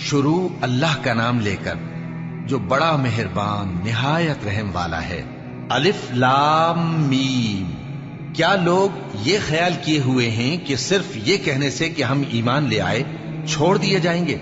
شروع اللہ کا نام لے کر جو بڑا مہربان نہایت رحم والا ہے۔ الف لام میم۔ کیا لوگ یہ خیال کیے ہوئے ہیں کہ صرف یہ کہنے سے کہ ہم ایمان لے آئے چھوڑ دیے جائیں گے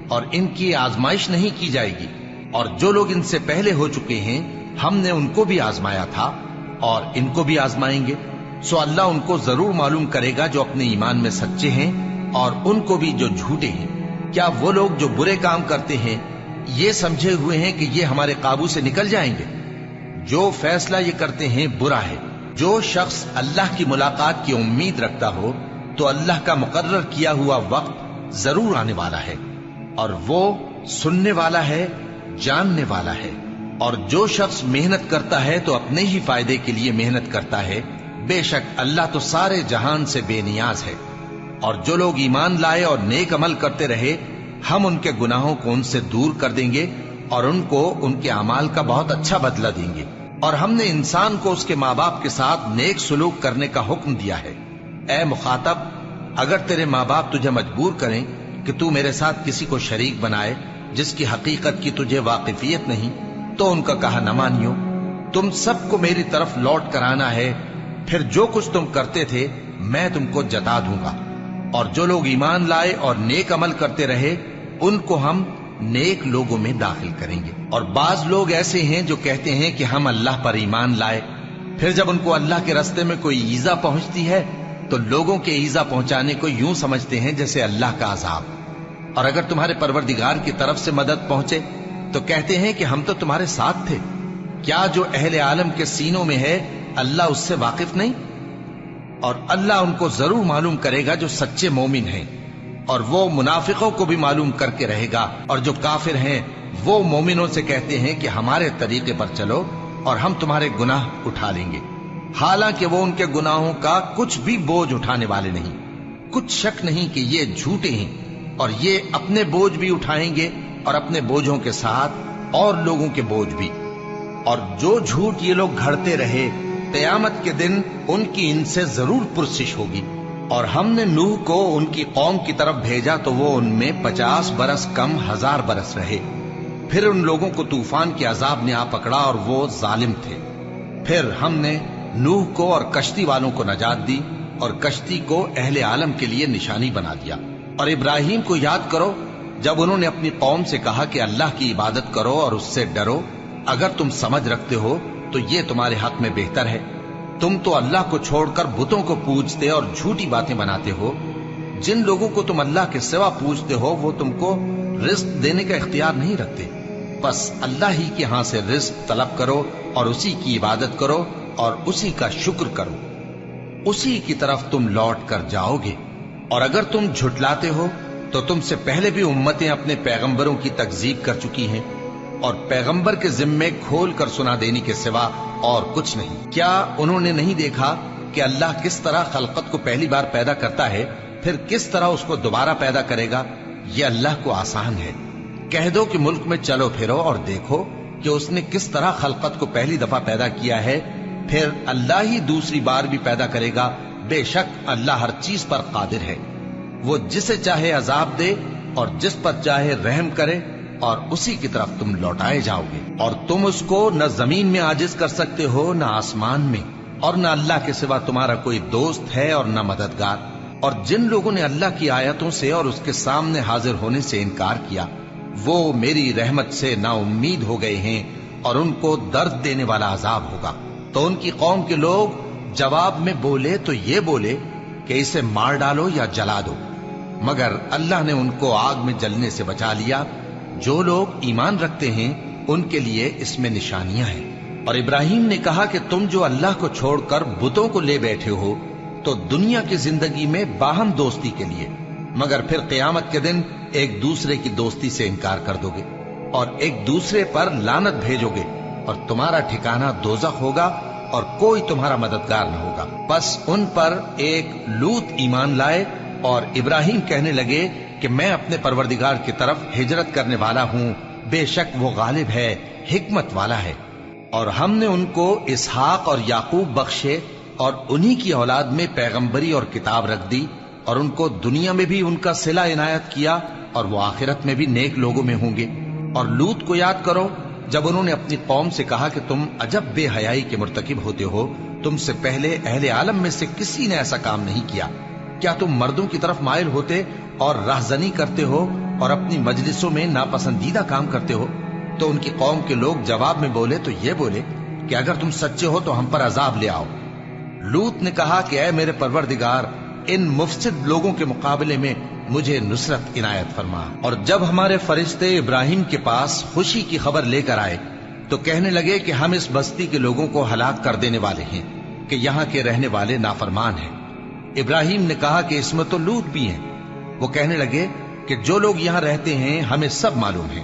اور ان کی آزمائش نہیں کی جائے گی؟ اور جو لوگ ان سے پہلے ہو چکے ہیں ہم نے ان کو بھی آزمایا تھا اور ان کو بھی آزمائیں گے، سو اللہ ان کو ضرور معلوم کرے گا جو اپنے ایمان میں سچے ہیں اور ان کو بھی جو جھوٹے ہیں۔ کیا وہ لوگ جو برے کام کرتے ہیں یہ سمجھے ہوئے ہیں کہ یہ ہمارے قابو سے نکل جائیں گے؟ جو فیصلہ یہ کرتے ہیں برا ہے۔ جو شخص اللہ کی ملاقات کی امید رکھتا ہو تو اللہ کا مقرر کیا ہوا وقت ضرور آنے والا ہے، اور وہ سننے والا ہے، جاننے والا ہے۔ اور جو شخص محنت کرتا ہے تو اپنے ہی فائدے کے لیے محنت کرتا ہے، بے شک اللہ تو سارے جہان سے بے نیاز ہے۔ اور جو لوگ ایمان لائے اور نیک عمل کرتے رہے ہم ان کے گناہوں کو ان سے دور کر دیں گے اور ان کو ان کے اعمال کا بہت اچھا بدلہ دیں گے۔ اور ہم نے انسان کو اس کے ماں باپ کے ساتھ نیک سلوک کرنے کا حکم دیا ہے۔ اے مخاطب، اگر تیرے ماں باپ تجھے مجبور کریں کہ تو میرے ساتھ کسی کو شریک بنائے جس کی حقیقت کی تجھے واقفیت نہیں تو ان کا کہا نہ مانیو۔ تم سب کو میری طرف لوٹ کر آنا ہے، پھر جو کچھ تم کرتے تھے میں تم کو جتا دوں گا۔ اور جو لوگ ایمان لائے اور نیک عمل کرتے رہے ان کو ہم نیک لوگوں میں داخل کریں گے۔ اور بعض لوگ ایسے ہیں جو کہتے ہیں کہ ہم اللہ پر ایمان لائے، پھر جب ان کو اللہ کے راستے میں کوئی ایذا پہنچتی ہے تو لوگوں کے ایذا پہنچانے کو یوں سمجھتے ہیں جیسے اللہ کا عذاب۔ اور اگر تمہارے پروردگار کی طرف سے مدد پہنچے تو کہتے ہیں کہ ہم تو تمہارے ساتھ تھے۔ کیا جو اہل عالم کے سینوں میں ہے اللہ اس سے واقف نہیں؟ اور اللہ ان کو ضرور معلوم کرے گا جو سچے مومن ہیں، اور وہ منافقوں کو بھی معلوم کر کے رہے گا۔ اور جو کافر ہیں وہ مومنوں سے کہتے ہیں کہ ہمارے طریقے پر چلو اور ہم تمہارے گناہ اٹھا لیں گے، حالانکہ وہ ان کے گناہوں کا کچھ بھی بوجھ اٹھانے والے نہیں۔ کچھ شک نہیں کہ یہ جھوٹے ہیں اور یہ اپنے بوجھ بھی اٹھائیں گے اور اپنے بوجھوں کے ساتھ اور لوگوں کے بوجھ بھی۔ اور جو جھوٹ یہ لوگ گھڑتے رہے قیامت کے دن ان کی ان سے ضرور پرسش ہوگی۔ اور ہم نے نوح کو ان کی قوم کی طرف بھیجا تو وہ ان میں 50 برس کم 1000 برس رہے، پھر ان لوگوں کو طوفان کے عذاب نے آ پکڑا اور وہ ظالم تھے۔ پھر ہم نے نوح کو اور کشتی والوں کو نجات دی اور کشتی کو اہل عالم کے لیے نشانی بنا دیا۔ اور ابراہیم کو یاد کرو جب انہوں نے اپنی قوم سے کہا کہ اللہ کی عبادت کرو اور اس سے ڈرو، اگر تم سمجھ رکھتے ہو تو یہ تمہارے حق میں بہتر ہے۔ تم تو اللہ کو چھوڑ کر بتوں کو پوجتے اور جھوٹی باتیں بناتے ہو۔ جن لوگوں کو تم اللہ کے سوا پوجتے ہو وہ تم کو رزق دینے کا اختیار نہیں رکھتے، بس اللہ ہی کے ہاں سے رزق طلب کرو اور اسی کی عبادت کرو اور اسی کا شکر کرو، اسی کی طرف تم لوٹ کر جاؤ گے۔ اور اگر تم جھٹلاتے ہو تو تم سے پہلے بھی امتیں اپنے پیغمبروں کی تکذیب کر چکی ہیں، اور پیغمبر کے ذمے کھول کر سنا دینے کے سوا اور کچھ نہیں۔ کیا انہوں نے نہیں دیکھا کہ اللہ کس طرح خلقت کو پہلی بار پیدا کرتا ہے پھر کس طرح اس کو دوبارہ پیدا کرے گا؟ یہ اللہ کو آسان ہے۔ کہہ دو کہ ملک میں چلو پھرو اور دیکھو کہ اس نے کس طرح خلقت کو پہلی دفعہ پیدا کیا ہے، پھر اللہ ہی دوسری بار بھی پیدا کرے گا۔ بے شک اللہ ہر چیز پر قادر ہے۔ وہ جسے چاہے عذاب دے اور جس پر چاہے رحم کرے، اور اسی کی طرف تم لوٹائے جاؤ گے۔ اور تم اس کو نہ زمین میں عاجز کر سکتے ہو نہ آسمان میں، اور نہ اللہ کے سوا تمہارا کوئی دوست ہے اور نہ مددگار۔ اور جن لوگوں نے اللہ کی آیتوں سے اور اس کے سامنے حاضر ہونے سے انکار کیا وہ میری رحمت سے نا امید ہو گئے ہیں اور ان کو درد دینے والا عذاب ہوگا۔ تو ان کی قوم کے لوگ جواب میں بولے تو یہ بولے کہ اسے مار ڈالو یا جلا دو، مگر اللہ نے ان کو آگ میں جلنے سے بچا لیا۔ جو لوگ ایمان رکھتے ہیں ان کے لیے اس میں نشانیاں ہیں۔ اور ابراہیم نے کہا کہ تم جو اللہ کو چھوڑ کر بتوں کو لے بیٹھے ہو تو دنیا کی زندگی میں باہم دوستی کے لیے، مگر پھر قیامت کے دن ایک دوسرے کی دوستی سے انکار کر دو گے اور ایک دوسرے پر لعنت بھیجو گے، اور تمہارا ٹھکانہ دوزخ ہوگا اور کوئی تمہارا مددگار نہ ہوگا۔ بس ان پر ایک لوط ایمان لائے اور ابراہیم کہنے لگے کہ میں اپنے پروردگار کی طرف ہجرت کرنے والا ہوں، بے شک وہ غالب ہے، حکمت والا ہے۔ اور ہم نے ان کو اسحاق اور یعقوب بخشے اور انہی کی اولاد میں پیغمبری اور کتاب رکھ دی، اور ان کو دنیا میں بھی ان کا صلہ عنایت کیا اور وہ آخرت میں بھی نیک لوگوں میں ہوں گے۔ اور لوط کو یاد کرو جب انہوں نے اپنی قوم سے کہا کہ تم عجب بے حیائی کے مرتکب ہوتے ہو، تم سے پہلے اہل عالم میں سے کسی نے ایسا کام نہیں کیا۔ کیا تم مردوں کی طرف مائل ہوتے اور رہزنی کرتے ہو اور اپنی مجلسوں میں ناپسندیدہ کام کرتے ہو؟ تو ان کی قوم کے لوگ جواب میں بولے تو یہ بولے کہ اگر تم سچے ہو تو ہم پر عذاب لے آؤ۔ لوط نے کہا کہ اے میرے پروردگار، ان مفسد لوگوں کے مقابلے میں مجھے نصرت عنایت فرما۔ اور جب ہمارے فرشتے ابراہیم کے پاس خوشی کی خبر لے کر آئے تو کہنے لگے کہ ہم اس بستی کے لوگوں کو ہلاک کر دینے والے ہیں کہ یہاں کے رہنے والے نافرمان ہیں۔ ابراہیم نے کہا کہ اس میں تو لوط بھی ہیں۔ وہ کہنے لگے کہ جو لوگ یہاں رہتے ہیں ہمیں سب معلوم ہیں،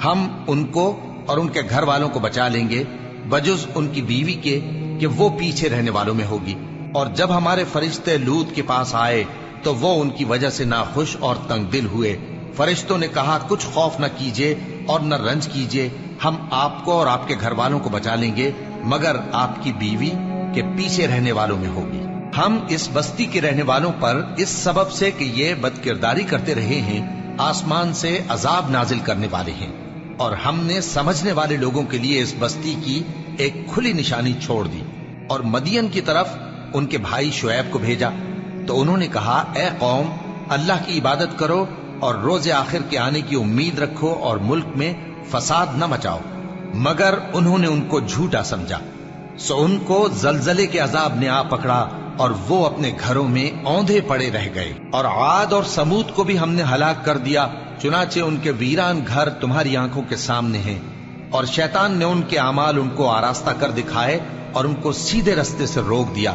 ہم ان کو اور ان کے گھر والوں کو بچا لیں گے بجز ان کی بیوی کے کہ وہ پیچھے رہنے والوں میں ہوگی۔ اور جب ہمارے فرشتے لوط کے پاس آئے تو وہ ان کی وجہ سے ناخوش اور تنگ دل ہوئے۔ فرشتوں نے کہا کچھ خوف نہ کیجیے اور نہ رنج کیجیے، ہم آپ کو اور آپ کے گھر والوں کو بچا لیں گے مگر آپ کی بیوی کے پیچھے رہنے والوں میں ہوگی۔ ہم اس بستی کے رہنے والوں پر اس سبب سے کہ یہ بد کرداری کرتے رہے ہیں آسمان سے عذاب نازل کرنے والے ہیں، اور ہم نے سمجھنے والے لوگوں کے لیے اس بستی کی ایک کھلی نشانی چھوڑ دی۔ اور مدین کی طرف ان کے بھائی شعیب کو بھیجا تو انہوں نے کہا اے قوم، اللہ کی عبادت کرو اور روز آخر کے آنے کی امید رکھو اور ملک میں فساد نہ مچاؤ، مگر انہوں نے ان کو جھوٹا سمجھا، سو ان کو زلزلے کے عذاب نے آ پکڑا اور وہ اپنے گھروں میں اوندھے پڑے رہ گئے۔ اور عاد اور سمود کو بھی ہم نے ہلاک کر دیا، چنانچہ ان کے ویران گھر تمہاری آنکھوں کے سامنے ہیں، اور شیطان نے ان کے اعمال ان کو آراستہ کر دکھائے اور ان کو سیدھے رستے سے روک دیا،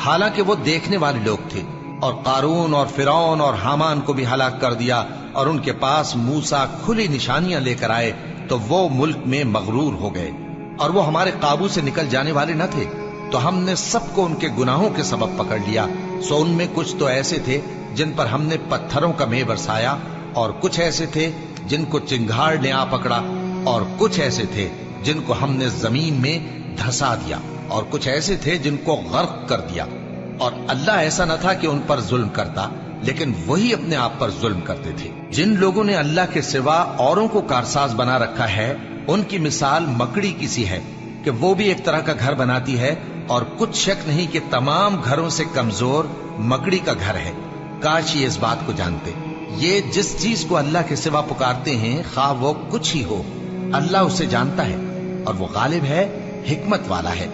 حالانکہ وہ دیکھنے والے لوگ تھے۔ اور قارون اور فرعون اور حامان کو بھی ہلاک کر دیا، اور ان کے پاس موسیٰ کھلی نشانیاں لے کر آئے تو وہ ملک میں مغرور ہو گئے، اور وہ ہمارے قابو سے نکل جانے والے نہ تھے، تو ہم نے سب کو ان کے گناہوں کے سبب پکڑ لیا۔ سو ان میں کچھ تو ایسے تھے جن پر ہم نے پتھروں کا مے برسایا، اور کچھ ایسے تھے جن کو چنگھاڑ نے آ پکڑا، اور کچھ ایسے تھے جن کو ہم نے زمین میں دھسا دیا، اور کچھ ایسے تھے جن کو غرق کر دیا۔ اور اللہ ایسا نہ تھا کہ ان پر ظلم کرتا، لیکن وہی اپنے آپ پر ظلم کرتے تھے۔ جن لوگوں نے اللہ کے سوا اوروں کو کارساز بنا رکھا ہے، ان کی مثال مکڑی کی سی ہے کہ وہ بھی ایک طرح کا گھر بناتی ہے، اور کچھ شک نہیں کہ تمام گھروں سے کمزور مکڑی کا گھر ہے۔ کاش یہ اس بات کو جانتے، یہ جس چیز کو اللہ کے سوا پکارتے ہیں خواہ وہ کچھ ہی ہو، اللہ اسے جانتا ہے اور وہ غالب ہے، حکمت والا ہے۔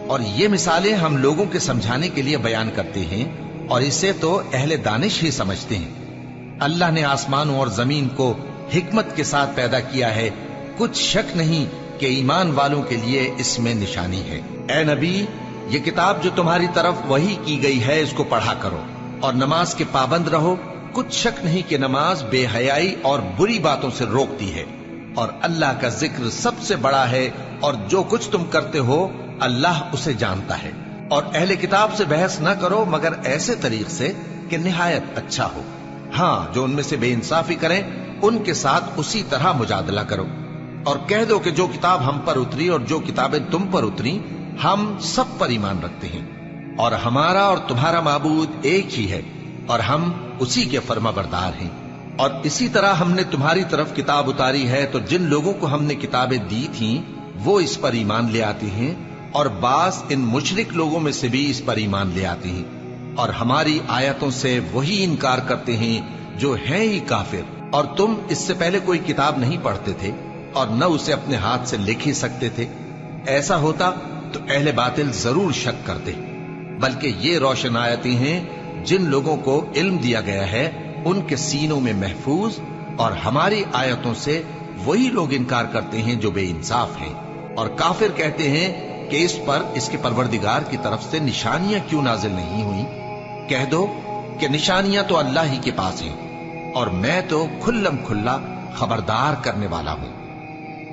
اور یہ مثالیں ہم لوگوں کے سمجھانے کے لیے بیان کرتے ہیں، اور اسے تو اہل دانش ہی سمجھتے ہیں۔ اللہ نے آسمانوں اور زمین کو حکمت کے ساتھ پیدا کیا ہے، کچھ شک نہیں کہ ایمان والوں کے لیے اس میں نشانی ہے۔ اے نبی، یہ کتاب جو تمہاری طرف وحی کی گئی ہے اس کو پڑھا کرو، اور نماز کے پابند رہو، کچھ شک نہیں کہ نماز بے حیائی اور بری باتوں سے روکتی ہے، اور اللہ کا ذکر سب سے بڑا ہے، اور جو کچھ تم کرتے ہو اللہ اسے جانتا ہے۔ اور اہل کتاب سے بحث نہ کرو مگر ایسے طریق سے کہ نہایت اچھا ہو، ہاں جو ان میں سے بے انصافی کریں ان کے ساتھ اسی طرح مجادلہ کرو، اور کہہ دو کہ جو کتاب ہم پر اتری اور جو کتابیں تم پر اتری ہم سب پر ایمان رکھتے ہیں، اور ہمارا اور تمہارا معبود ایک ہی ہے، اور ہم اسی کے فرما بردار ہیں۔ اور اسی طرح ہم نے تمہاری طرف کتاب اتاری ہے تو جن لوگوں کو ہم نے کتابیں دی تھیں وہ اس پر ایمان لے آتے ہیں، اور بعض ان مشرک لوگوں میں سے بھی اس پر ایمان لے آتے ہیں، اور ہماری آیتوں سے وہی انکار کرتے ہیں جو ہیں ہی کافر۔ اور تم اس سے پہلے کوئی کتاب نہیں پڑھتے تھے اور نہ اسے اپنے ہاتھ سے لکھ ہی سکتے تھے، ایسا ہوتا تو اہل باطل ضرور شک کرتے، بلکہ یہ روشن آیتیں ہیں جن لوگوں کو علم دیا گیا ہے ان کے سینوں میں محفوظ، اور ہماری آیتوں سے وہی لوگ انکار کرتے ہیں جو بے انصاف ہیں۔ اور کافر کہتے ہیں کہ اس پر اس کے پروردگار کی طرف سے نشانیاں کیوں نازل نہیں ہوئیں؟ کہہ دو کہ نشانیاں تو اللہ ہی کے پاس ہیں، اور میں تو کھلم کھلا خبردار کرنے والا ہوں۔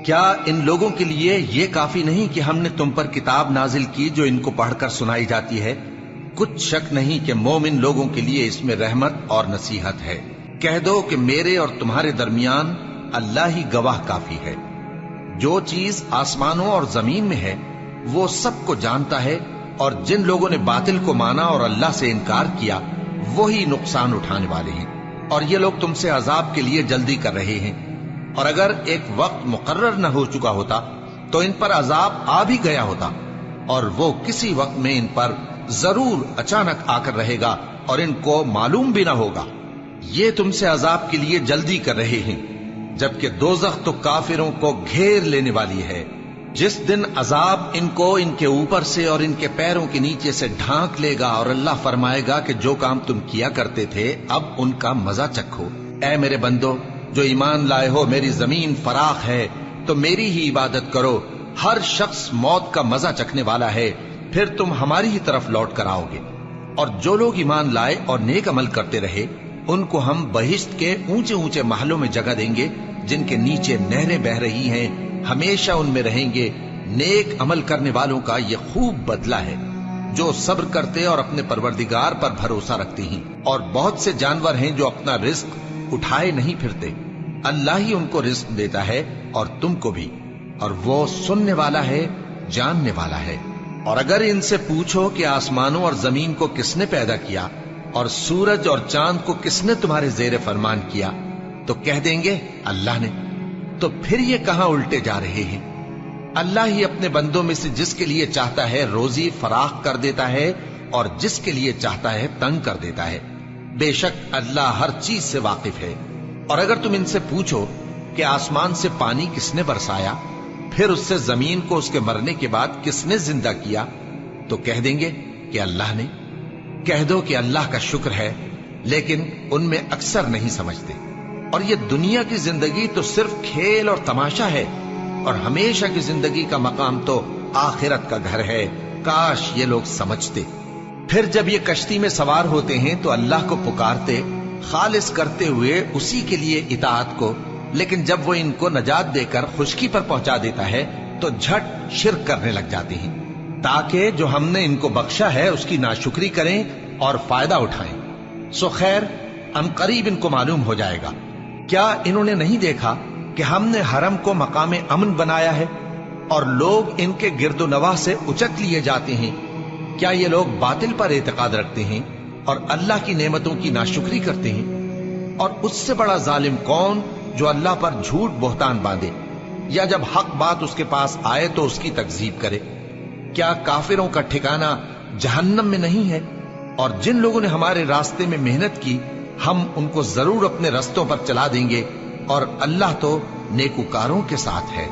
کیا ان لوگوں کے لیے یہ کافی نہیں کہ ہم نے تم پر کتاب نازل کی جو ان کو پڑھ کر سنائی جاتی ہے؟ کچھ شک نہیں کہ مومن لوگوں کے لیے اس میں رحمت اور نصیحت ہے۔ کہہ دو کہ میرے اور تمہارے درمیان اللہ ہی گواہ کافی ہے، جو چیز آسمانوں اور زمین میں ہے وہ سب کو جانتا ہے، اور جن لوگوں نے باطل کو مانا اور اللہ سے انکار کیا وہی نقصان اٹھانے والے ہیں۔ اور یہ لوگ تم سے عذاب کے لیے جلدی کر رہے ہیں، اور اگر ایک وقت مقرر نہ ہو چکا ہوتا تو ان پر عذاب آ بھی گیا ہوتا، اور وہ کسی وقت میں ان پر ضرور اچانک آ کر رہے گا اور ان کو معلوم بھی نہ ہوگا۔ یہ تم سے عذاب کے لیے جلدی کر رہے ہیں، جبکہ دوزخ تو کافروں کو گھیر لینے والی ہے۔ جس دن عذاب ان کو ان کے اوپر سے اور ان کے پیروں کے نیچے سے ڈھانک لے گا، اور اللہ فرمائے گا کہ جو کام تم کیا کرتے تھے اب ان کا مزہ چکھو۔ اے میرے بندو جو ایمان لائے ہو، میری زمین فراخ ہے تو میری ہی عبادت کرو۔ ہر شخص موت کا مزہ چکھنے والا ہے، پھر تم ہماری ہی طرف لوٹ کر آؤ گے۔ اور جو لوگ ایمان لائے اور نیک عمل کرتے رہے، ان کو ہم بہشت کے اونچے اونچے محلوں میں جگہ دیں گے، جن کے نیچے نہریں بہ رہی ہیں، ہمیشہ ان میں رہیں گے۔ نیک عمل کرنے والوں کا یہ خوب بدلہ ہے، جو صبر کرتے اور اپنے پروردگار پر بھروسہ رکھتے ہیں۔ اور بہت سے جانور ہیں جو اپنا رزق اٹھائے نہیں پھرتے، اللہ ہی ان کو رزق دیتا ہے اور تم کو بھی، اور وہ سننے والا ہے، جاننے والا ہے۔ اور اگر ان سے پوچھو کہ آسمانوں اور زمین کو کس نے پیدا کیا اور سورج اور چاند کو کس نے تمہارے زیر فرمان کیا، تو کہہ دیں گے اللہ نے۔ تو پھر یہ کہاں الٹے جا رہے ہیں؟ اللہ ہی اپنے بندوں میں سے جس کے لیے چاہتا ہے روزی فراخ کر دیتا ہے، اور جس کے لیے چاہتا ہے تنگ کر دیتا ہے۔ بے شک اللہ ہر چیز سے واقف ہے۔ اور اگر تم ان سے پوچھو کہ آسمان سے پانی کس نے برسایا، پھر اس سے زمین کو اس کے مرنے کے بعد کس نے زندہ کیا، تو کہہ دیں گے کہ اللہ نے۔ کہہ دو کہ اللہ کا شکر ہے، لیکن ان میں اکثر نہیں سمجھتے۔ اور یہ دنیا کی زندگی تو صرف کھیل اور تماشا ہے، اور ہمیشہ کی زندگی کا مقام تو آخرت کا گھر ہے۔ کاش یہ لوگ سمجھتے۔ پھر جب یہ کشتی میں سوار ہوتے ہیں تو اللہ کو پکارتے، خالص کرتے ہوئے اسی کے لیے اطاعت کو، لیکن جب وہ ان کو نجات دے کر خشکی پر پہنچا دیتا ہے تو جھٹ شرک کرنے لگ جاتے ہیں، تاکہ جو ہم نے ان کو بخشا ہے اس کی ناشکری کریں اور فائدہ اٹھائیں۔ سو خیر ان قریب ان کو معلوم ہو جائے گا۔ کیا انہوں نے نہیں دیکھا کہ ہم نے حرم کو مقام امن بنایا ہے اور لوگ ان کے گرد و نواح سے اچک لیے جاتے ہیں؟ کیا یہ لوگ باطل پر اعتقاد رکھتے ہیں اور اللہ کی نعمتوں کی ناشکری کرتے ہیں؟ اور اس سے بڑا ظالم کون جو اللہ پر جھوٹ بہتان باندھے، یا جب حق بات اس کے پاس آئے تو اس کی تکذیب کرے؟ کیا کافروں کا ٹھکانہ جہنم میں نہیں ہے؟ اور جن لوگوں نے ہمارے راستے میں محنت کی، ہم ان کو ضرور اپنے رستوں پر چلا دیں گے، اور اللہ تو نیکوکاروں کے ساتھ ہے۔